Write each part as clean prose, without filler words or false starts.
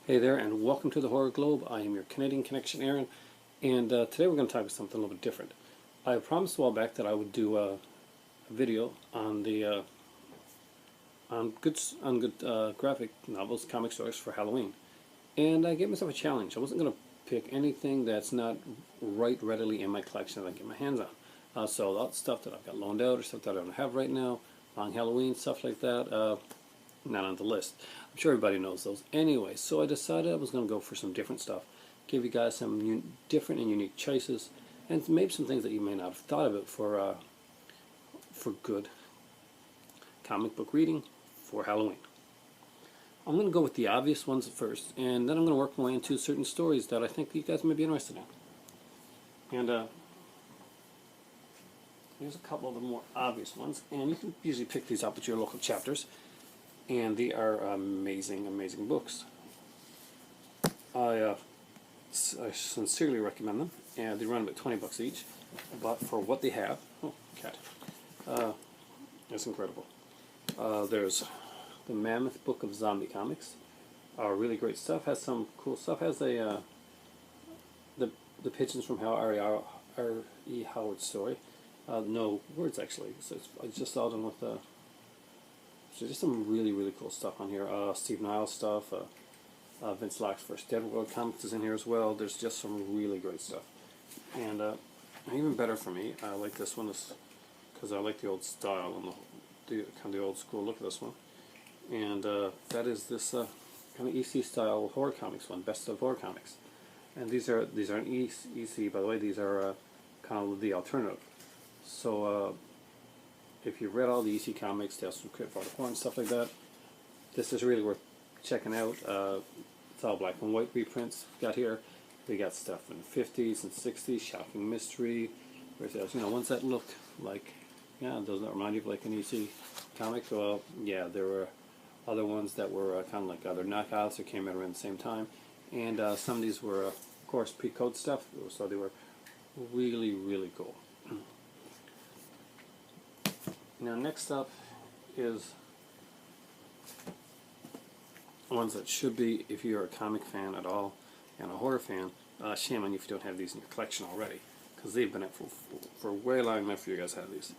Hey there, and welcome to the Horror Globe. I am your Canadian Connection, Aaron, and today we're going to talk about something a little bit different. I promised a while back that I would do a video on the on good graphic novels, comic stories for Halloween, and I gave myself a challenge. I wasn't going to pick anything that's not right readily in my collection that I can get my hands on. So a lot of stuff that I've got loaned out or stuff that I don't have right now, on Halloween, stuff like that. Not on the list. I'm sure everybody knows those anyway, so I decided I was going to go for some different stuff, give you guys some different and unique choices, and maybe some things that you may not have thought about for good comic book reading for Halloween. I'm going to go with the obvious ones first, and then I'm going to work my way into certain stories that I think you guys may be interested in. And here's a couple of the more obvious ones, and you can usually pick these up at your local chapters. And they are amazing, amazing books. I sincerely recommend them, and they run about $20 each. But for what they have, oh cat, it's incredible. There's the Mammoth Book of Zombie Comics. Really great stuff. Has some cool stuff. Has a the pigeons from R.E. Howard's story. No words actually. So I just saw them with So just some really, really cool stuff on here. Steve Niles stuff. Vince Locke's first Dead World comics is in here as well. There's just some really great stuff. And even better for me, I like this one because I like the old style and the kind of the old school look of this one. And that is this kind of EC style horror comics one, Best of Horror Comics. And these aren't EC, by the way. These are kind of the alternative. So. If you've read all the EC comics, Tales from Crypt, Father Horn, stuff like that, this is really worth checking out. It's all black and white reprints got here. They got stuff in the 50s and 60s, shocking mystery, ones that look like, doesn't that remind you of like an EC comic? Well, yeah, there were other ones that were kind of like other knockouts that came out around the same time, and some of these were, of course, pre-code stuff, so they were really, really cool. Now, next up is ones that should be, if you're a comic fan at all and a horror fan, shame on you if you don't have these in your collection already, because they've been out for way long enough for you guys to have these.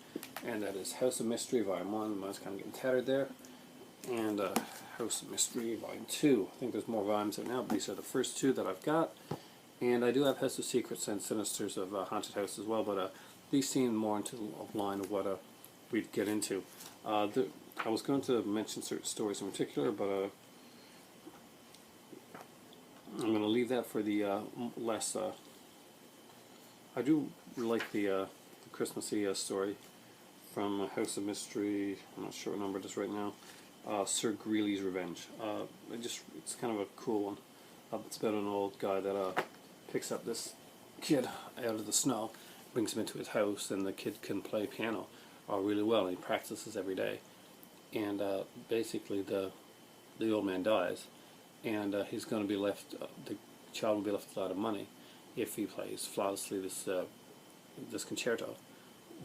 And that is House of Mystery Volume 1, mine's kind of getting tattered there, and House of Mystery Volume 2. I think there's more volumes out now, but these are the first two that I've got. And I do have House of Secrets and Sinisters of Haunted House as well, but these seem more into the line of what we'd get into. I was going to mention certain stories in particular, but I'm going to leave that for the less. I do like the Christmassy story from House of Mystery. I'm not sure what number it is right now. Sir Greeley's Revenge. It's kind of a cool one. It's about an old guy that picks up this kid out of the snow, brings him into his house, and the kid can play piano really well, and he practices every day. And basically the old man dies, and he's going to be left, the child will be left with a lot of money if he plays flawlessly this concerto.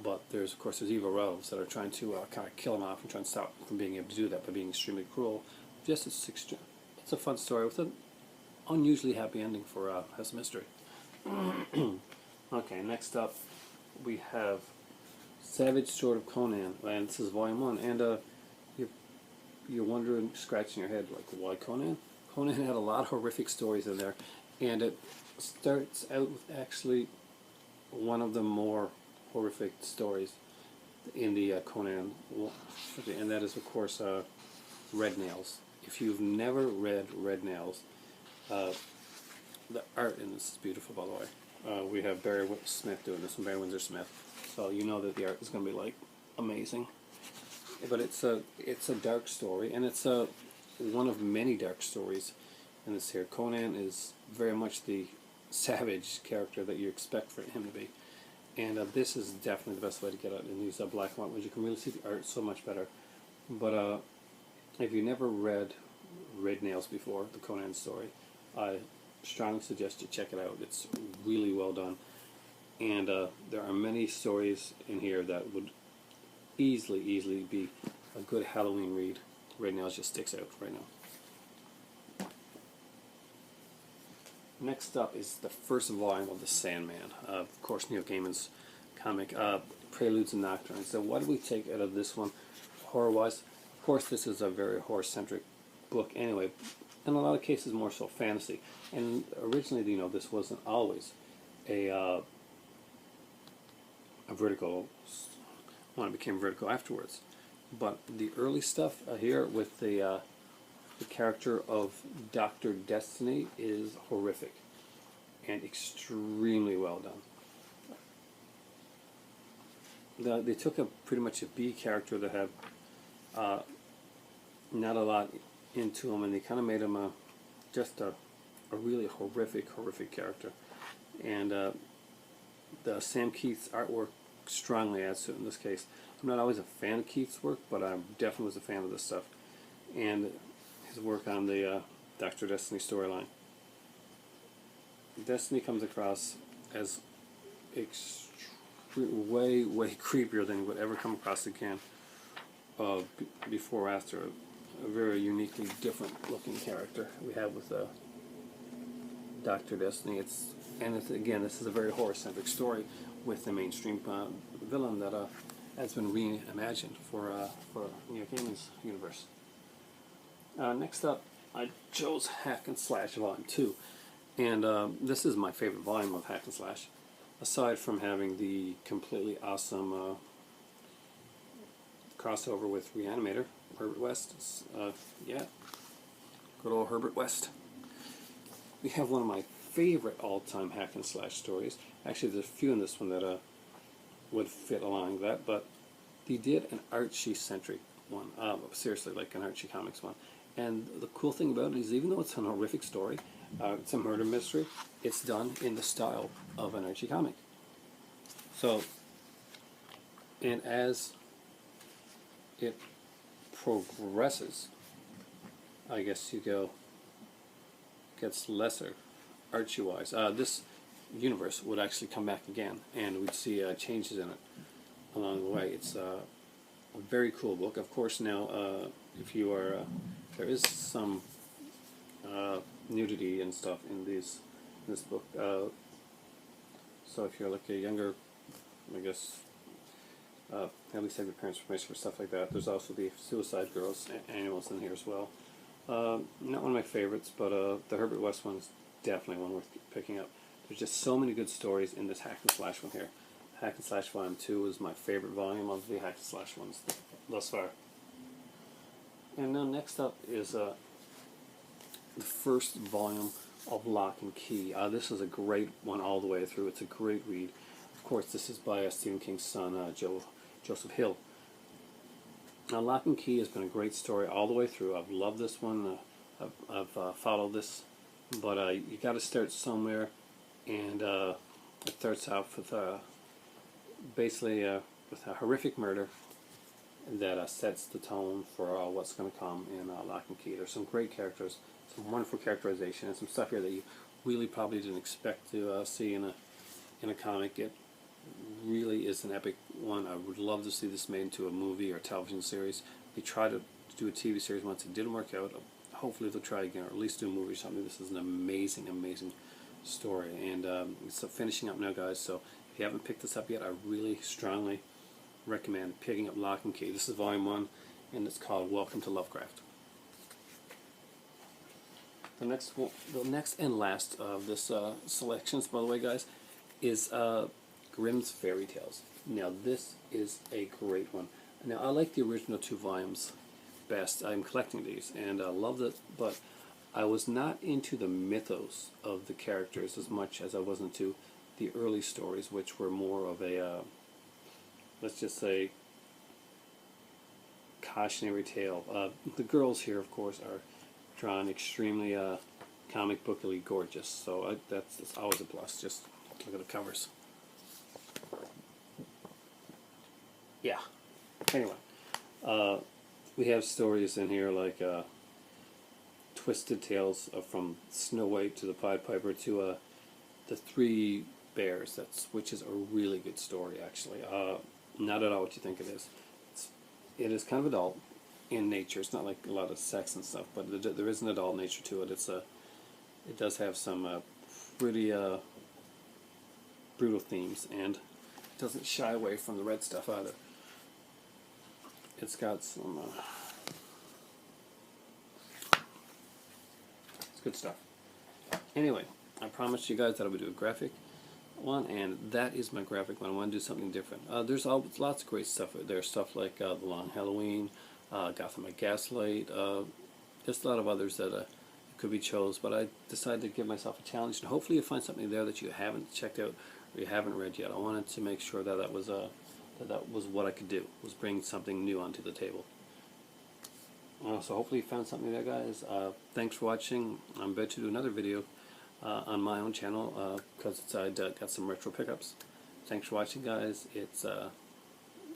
But there's, of course, evil relatives that are trying to kind of kill him off and trying to stop him from being able to do that by being extremely cruel. It's a fun story with an unusually happy ending for House of Mystery. Okay, next up we have Savage Sword of Conan, and this is Volume 1, and you're wondering, scratching your head, like, why Conan? Conan had a lot of horrific stories in there, and it starts out with actually one of the more horrific stories in the Conan, and that is, of course, Red Nails. If you've never read Red Nails, the art in this is beautiful, by the way. We have Barry Smith doing this, and Barry Windsor Smith. So you know that the art is going to be like amazing, but it's a dark story, and it's one of many dark stories in this here. Conan is very much the savage character that you expect for him to be, and this is definitely the best way to get it in these black and white ones. You can really see the art so much better. But if you never read Red Nails before, the Conan story, I strongly suggest you check it out. It's really well done. And there are many stories in here that would easily be a good Halloween read. Red Nails just sticks out right now. Next up is the first volume of The Sandman. Of course, Neil Gaiman's comic, Preludes and Nocturnes. So what do we take out of this one, horror-wise? Of course, this is a very horror-centric book anyway. In a lot of cases, more so fantasy. And originally, you know, this wasn't always a Vertigo when it became Vertigo afterwards. But the early stuff here with the character of Dr. Destiny is horrific and extremely well done. They took pretty much a B character that had not a lot into him, and they kind of made him just a really horrific character. And the Sam Keith's artwork strongly adds to it in this case. I'm not always a fan of Keith's work, but I definitely was a fan of this stuff. And his work on the Dr. Destiny storyline. Destiny comes across as way creepier than you would ever come across again before or after. A very uniquely different looking character we have with Dr. Destiny. Again, this is a very horror-centric story with the mainstream villain that has been reimagined for Neil Gaiman's universe. Next up, I chose Hack and Slash Volume 2, and this is my favorite volume of Hack and Slash, aside from having the completely awesome crossover with Reanimator, Herbert West. Yeah, good old Herbert West. We have one of my favorite all-time Hack and Slash stories. Actually, there's a few in this one that would fit along that, but he did an Archie-centric one. Seriously, like an Archie Comics one. And the cool thing about it is, even though it's an horrific story, it's a murder mystery, it's done in the style of an Archie comic. So, and as it progresses, I guess you go, gets lesser Archie-wise. This universe would actually come back again, and we'd see changes in it along the way. It's a very cool book. Of course, now if you are, there is some nudity and stuff in this book. So if you're like a younger, I guess, at least have your parents' permission for stuff like that. There's also the Suicide Girls annuals in here as well. Not one of my favorites, but the Herbert West one is definitely one worth picking up. There's just so many good stories in this Hack and Slash one here. Hack and Slash Volume 2 is my favorite volume of the Hack and Slash ones thus far. And now next up is the first volume of Lock and Key. This is a great one all the way through. It's a great read. Of course, this is by Stephen King's son, Joseph Hill. Now, Lock and Key has been a great story all the way through. I've loved this one. I've followed this, but you got to start somewhere, and it starts out with basically with a horrific murder that sets the tone for what's going to come in Lock and Key. There's some great characters, some wonderful characterization, and some stuff here that you really probably didn't expect to see in a comic. It really is an epic one. I would love to see this made into a movie or a television series. We tried to do a TV series once. It didn't work out. Hopefully they'll try again, or at least do a movie or something. This is an amazing story, and it's finishing up now, guys. So if you haven't picked this up yet, I really strongly recommend picking up Lock and Key. This is Volume 1, and it's called Welcome to Lovecraft. The next and last of this selections, by the way, guys, is Grimm's Fairy Tales. Now, this is a great one. Now, I like the original 2 volumes best. I'm collecting these, and I loved it, but I was not into the mythos of the characters as much as I was into the early stories, which were more of a, let's just say, cautionary tale. The girls here, of course, are drawn extremely comic bookily gorgeous, so that's always a plus. Just look at the covers. Yeah. Anyway, we have stories in here like Twisted Tales from Snow White to the Pied Piper to the Three Bears, which is a really good story, actually. Not at all what you think it is. It is kind of adult in nature. It's not like a lot of sex and stuff, but there is an adult nature to it. It does have some really brutal themes, and it doesn't shy away from the red stuff either. It's got some it's good stuff. Anyway, I promised you guys that I would do a graphic one, and that is my graphic one. I want to do something different. There's lots of great stuff. There's stuff like The Long Halloween, Gotham by Gaslight. There's a lot of others that could be chose, but I decided to give myself a challenge, and hopefully you find something there that you haven't checked out or you haven't read yet. I wanted to make sure that that was what I could do, was bring something new onto the table. So hopefully you found something there, guys. Thanks for watching. I'm about to do another video on my own channel because I got some retro pickups. Thanks for watching, guys.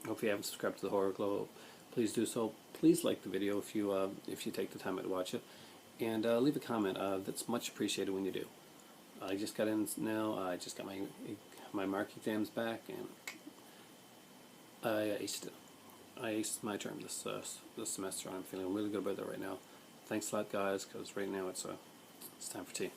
Hope you haven't subscribed to the Horror Glow, please do so. Please like the video if you take the time to watch it, and leave a comment. That's much appreciated when you do. I just got in now. I just got my mark exams back, and I aced it. I aced my term this semester. I'm feeling really good about that right now. Thanks a lot, guys, because right now it's time for tea.